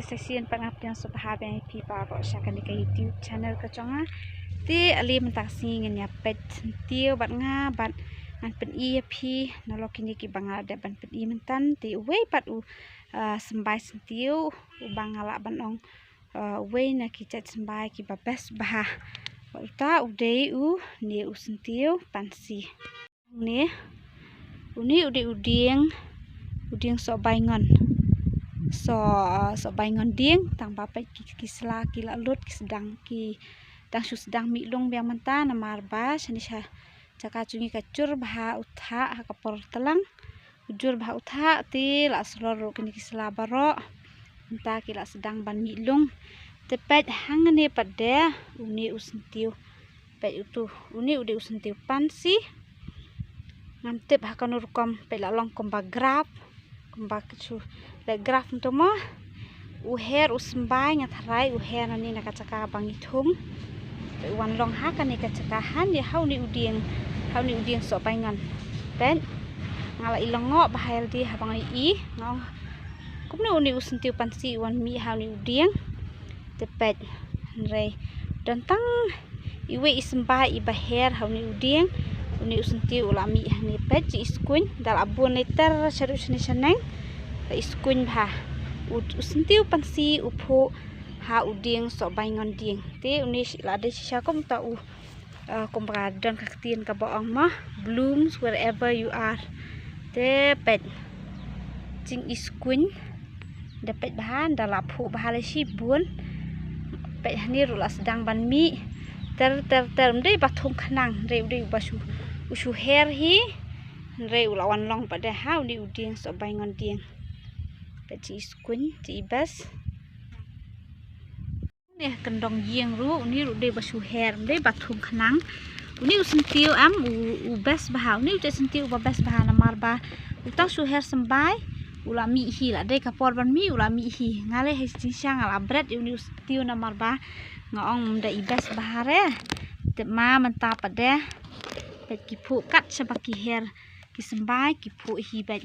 sesian pengapian subhaben pipa ko syakan di YouTube channel ke conga ti ali mentaksi ngenya pet tio bat nga bat ngan pen i pi nalo kini ki bangala de ban pen i mentan ti we pat u sembai sentiu u bangala banong we na ki chat sembai ki babes bah uta udei u ni u sentiu pansi ni uni uding so baingon so baingon ding tang bapai ki sela ki la lut ki sedang ki tang su sedang mi long biang menta na marba sani sha caka cungi kacur bah utha ha kapor telang ujur bah utha ti la slor kini ki sela baro menta ki la sedang ban mi long tepet hangane pada uni usentiu pe itu uni ude usentiu pansi ngantep hakanur kom pe la long kom graf komba kecu le graf untuk mah uher usmbai ngatharai uher nani nakacaka bang ithung wan long ha kan ni kacakahan ya hau ni uding so baingan pen ngala ilongo bahayal di habang i ngong kumne uni usentiu pansi wan mi hau ni uding tepet re dantang iwe ismbai ibaher hau ni uding uni usentiu ulami ni pet ci iskun dal abun liter sharu sini saneng iskun bah usentiu pansi upo ha uding so baingon ding ti uni lade sisa kom ta u kombradan kaktin ka baong mah blooms wherever you are te pet cing iskun dapat bahan dalap hu bahale sibun pet hani rula sedang ban mi ter mdei bathung khanang re udei basu usu her hi re ulawan long pada ha uni uding so baingon ding pet ci iskun ci ibas nih kendong jieng ru uni udei basu her mdei bathung khanang uni usentiu am ubes bah uni ude sentiu babes bah na marba utang su her sembai ulami hi la dei kapor ban mi ulami hi ngale he cincang ala bret uni usentiu na marba ngaong mda ibes bahare te ma menta pada pet ki phu kat sabaki her ki sembai ki phu hi bet